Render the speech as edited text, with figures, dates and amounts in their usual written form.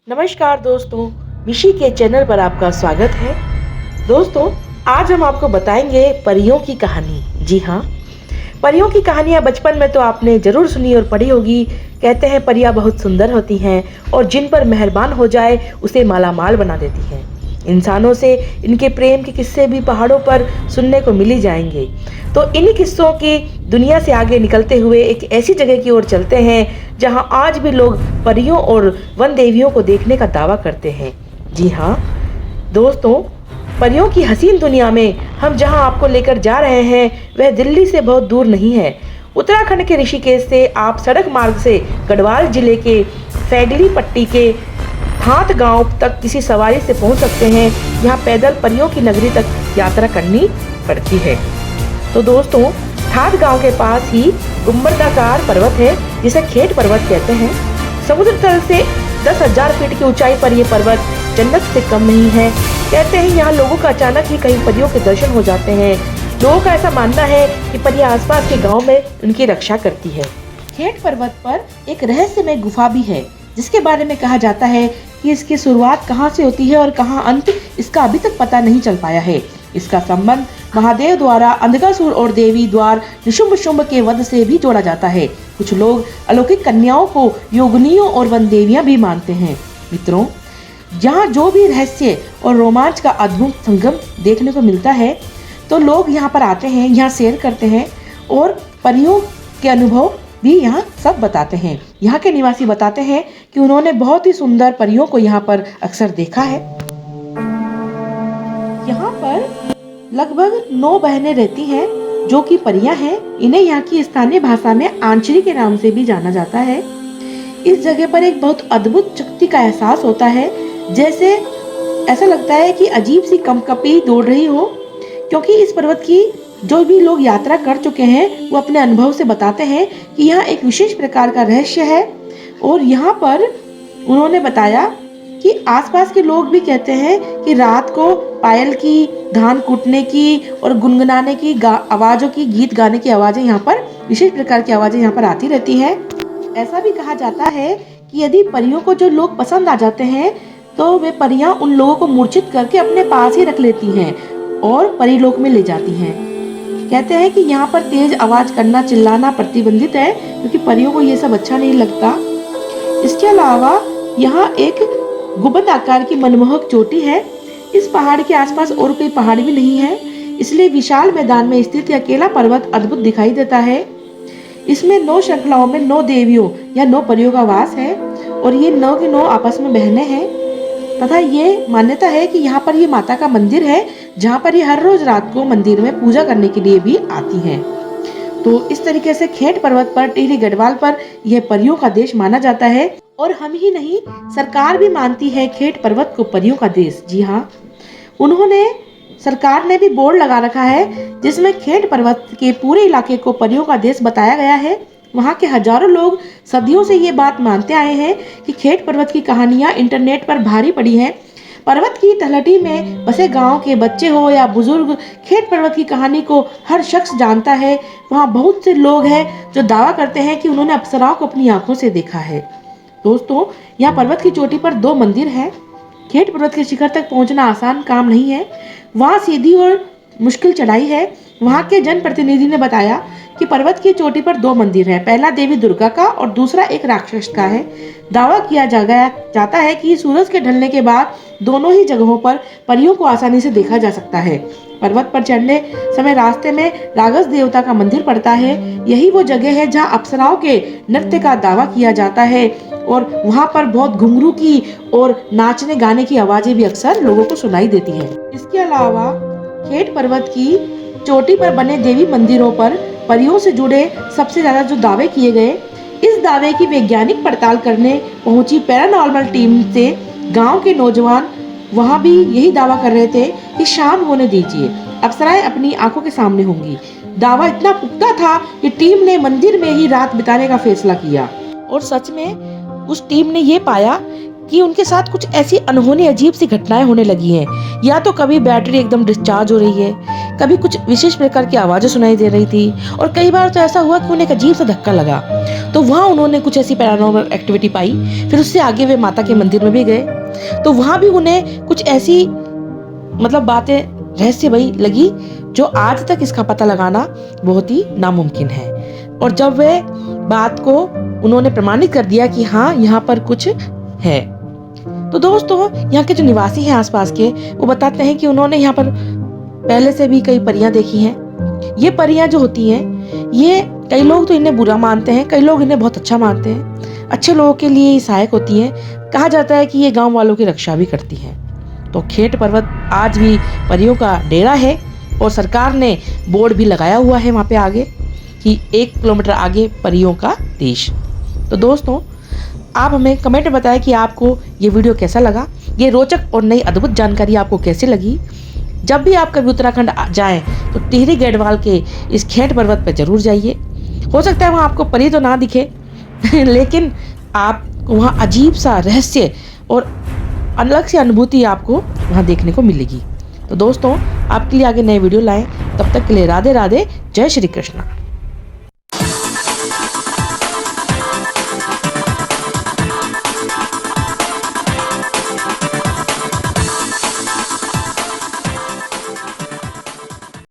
नमस्कार दोस्तों, मिशी के चैनल पर आपका स्वागत है। दोस्तों, आज हम आपको बताएंगे परियों की कहानी। जी हाँ, परियों की कहानियाँ बचपन में तो आपने ज़रूर सुनी और पढ़ी होगी। कहते हैं परियाँ बहुत सुंदर होती हैं और जिन पर मेहरबान हो जाए उसे मालामाल बना देती हैं। इंसानों से इनके प्रेम के किस्से भी पहाड़ों पर सुनने को मिल ही जाएंगे। तो इन्हीं किस्सों की दुनिया से आगे निकलते हुए एक ऐसी जगह की ओर चलते हैं जहां आज भी लोग परियों और वन देवियों को देखने का दावा करते हैं। जी हाँ दोस्तों, परियों की हसीन दुनिया में हम जहां आपको लेकर जा रहे हैं वह दिल्ली से बहुत दूर नहीं है। उत्तराखंड के ऋषिकेश से आप सड़क मार्ग से गढ़वाल जिले के फैगली पट्टी के हाथ गांव तक किसी सवारी से पहुंच सकते हैं। यहाँ पैदल परियों की नगरी तक यात्रा करनी पड़ती है। तो दोस्तों, ठाठ गांव के पास ही गुंबदाकार पर्वत है जिसे खेट पर्वत कहते हैं। समुद्र तल से 10,000 फीट की ऊंचाई पर यह पर्वत जन्नत से कम नहीं है। कहते हैं यहाँ लोगों का अचानक ही कई परियों के दर्शन हो जाते हैं। लोगों का ऐसा मानना है कि परियां आसपास के गांव में उनकी रक्षा करती है। खेट पर्वत पर एक रहस्यमय गुफा भी है जिसके बारे में कहा जाता है कि इसकी शुरुआत कहाँ से होती है और कहाँ अंत, इसका अभी तक पता नहीं चल पाया है। इसका संबंध महादेव द्वारा अंधकासुर और देवी द्वार निशुंभ शुंभ के वध से भी जोड़ा जाता है। कुछ लोग अलौकिक कन्याओं को योगिनियों और वन देवियां भी मानते हैं। मित्रों, यहाँ जो भी रहस्य और रोमांच का अद्भुत संगम देखने को मिलता है, तो लोग यहाँ पर आते हैं, यहाँ सैर करते हैं और परियों के अनुभव भी यहाँ सब बताते हैं। यहाँ के निवासी बताते हैं कि उन्होंने बहुत ही सुंदर परियों को यहाँ पर अक्सर देखा है। यहाँ पर लगभग 9 बहनें रहती हैं जो कि परियां हैं। इन्हें यहाँ की स्थानीय भाषा में आंचरी के नाम से भी जाना जाता है। इस जगह पर एक बहुत अद्भुत शक्ति का एहसास होता है, जैसे ऐसा लगता है कि अजीब सी कंपकपी दौड़ रही हो, क्योंकि इस पर्वत की जो भी लोग यात्रा कर चुके हैं वो अपने अनुभव से बताते हैं कि यहाँ एक विशेष प्रकार का रहस्य है। और यहाँ पर उन्होंने बताया कि आसपास के लोग भी कहते हैं कि रात को पायल की, धान कूटने की और गुनगुनाने की आवाज़ों की, गीत गाने की आवाज़ें यहाँ पर, विशेष प्रकार की आवाज़ें यहाँ पर आती रहती हैं। ऐसा भी कहा जाता है कि यदि परियों को जो लोग पसंद आ जाते हैं तो वे परियां उन लोगों को मूर्छित करके अपने पास ही रख लेती हैं और परीलोक में ले जाती हैं। कहते हैं कि यहाँ पर तेज आवाज़ करना, चिल्लाना प्रतिबंधित है क्योंकि परियों को ये सब अच्छा नहीं लगता। इसके अलावा यहाँ एक गुंबद आकार की मनमोहक चोटी है। इस पहाड़ के आसपास और कोई पहाड़ भी नहीं है, इसलिए विशाल मैदान में स्थित अकेला पर्वत अद्भुत दिखाई देता है। इसमें 9 श्रृंखलाओं में 9 देवियों या 9 परियों का वास है और ये 9 की 9 आपस में बहनें हैं। तथा ये मान्यता है कि यहाँ पर ये माता का मंदिर है जहाँ पर ये हर रोज रात को मंदिर में पूजा करने के लिए भी आती हैं। तो इस तरीके से खेट पर्वत पर, टिहरी गढ़वाल पर यह परियों का देश माना जाता है। और हम ही नहीं, सरकार भी मानती है खेट पर्वत को परियों का देश। जी हाँ, सरकार ने भी बोर्ड लगा रखा है जिसमें खेट पर्वत के पूरे इलाके को परियों का देश बताया गया है। वहाँ के हजारों लोग सदियों से ये बात मानते आए हैं कि खेट पर्वत की कहानियाँ इंटरनेट पर भारी पड़ी हैं। पर्वत की तलहटी में बसे गांव के बच्चे हो या बुजुर्ग, खेट पर्वत की कहानी को हर शख्स जानता है। वहाँ बहुत से लोग हैं जो दावा करते हैं कि उन्होंने अप्सराओं को अपनी आंखों से देखा है। दोस्तों, यहाँ पर्वत की चोटी पर 2 मंदिर हैं। खेट पर्वत के शिखर तक पहुंचना आसान काम नहीं है, वहाँ सीधी और मुश्किल चढ़ाई है। वहाँ के जनप्रतिनिधि ने बताया कि पर्वत की चोटी पर 2 मंदिर हैं, पहला देवी दुर्गा का और दूसरा एक राक्षस का है। दावा किया जाता है कि सूरज के ढलने के बाद दोनों ही जगहों पर परियों को आसानी से देखा जा सकता है। पर्वत पर चढ़ने समय रास्ते में रागस देवता का मंदिर पड़ता है। यही वो जगह है जहाँ अप्सराओं के नृत्य का दावा किया जाता है और वहाँ पर बहुत घुंघरू की और नाचने गाने की आवाजें भी अक्सर लोगों को सुनाई देती हैं। इसके अलावा खेट पर्वत की चोटी पर बने देवी मंदिरों पर परियों से जुड़े सबसे ज्यादा जो दावे किए गए, इस दावे की वैज्ञानिक पड़ताल करने पहुंची पैरानॉर्मल टीम से गांव के नौजवान वहां भी यही दावा कर रहे थे कि शाम होने दीजिए, अप्सराएं अपनी आंखों के सामने होंगी। दावा इतना पुख्ता था कि टीम ने मंदिर में ही रात बिताने का फैसला किया और सच में उस टीम ने ये पाया कि उनके साथ कुछ ऐसी अनहोनी अजीब सी घटनाएं होने लगी हैं। या तो कभी बैटरी एकदम डिस्चार्ज हो रही है, कभी कुछ विशेष प्रकार की आवाज़ें सुनाई दे रही थी और कई बार तो ऐसा हुआ कि उन्हें एक अजीब सा धक्का लगा। तो वहाँ उन्होंने कुछ ऐसी पैरानॉर्मल एक्टिविटी पाई। फिर उससे आगे वे माता के मंदिर में भी गए, तो वहाँ भी उन्हें कुछ ऐसी बातें रहस्यमयी लगी जो आज तक इसका पता लगाना बहुत ही नामुमकिन है। और जब वे बात को उन्होंने प्रमाणित कर दिया कि हाँ, यहाँ पर कुछ है, तो दोस्तों यहाँ के जो निवासी हैं आसपास के, वो बताते हैं कि उन्होंने यहाँ पर पहले से भी कई परियां देखी हैं। ये परियां जो होती हैं, ये कई लोग तो इन्हें बुरा मानते हैं, कई लोग इन्हें बहुत अच्छा मानते हैं। अच्छे लोगों के लिए ये सहायक होती हैं। कहा जाता है कि ये गांव वालों की रक्षा भी करती हैं। तो खेट पर्वत आज भी परियों का डेरा है और सरकार ने बोर्ड भी लगाया हुआ है वहाँ पे आगे कि 1 किलोमीटर आगे परियों का देश। तो दोस्तों, आप हमें कमेंट में बताएं कि आपको ये वीडियो कैसा लगा, ये रोचक और नई अद्भुत जानकारी आपको कैसी लगी। जब भी आप कभी उत्तराखंड जाएं तो टिहरी गढ़वाल के इस खेट पर्वत पर जरूर जाइए। हो सकता है वहाँ आपको परी तो ना दिखे लेकिन आपको वहाँ अजीब सा रहस्य और अलग सी अनुभूति आपको वहाँ देखने को मिलेगी। तो दोस्तों, आपके लिए आगे नए वीडियो लाएं। तब तक के लिए राधे राधे, जय श्री कृष्ण।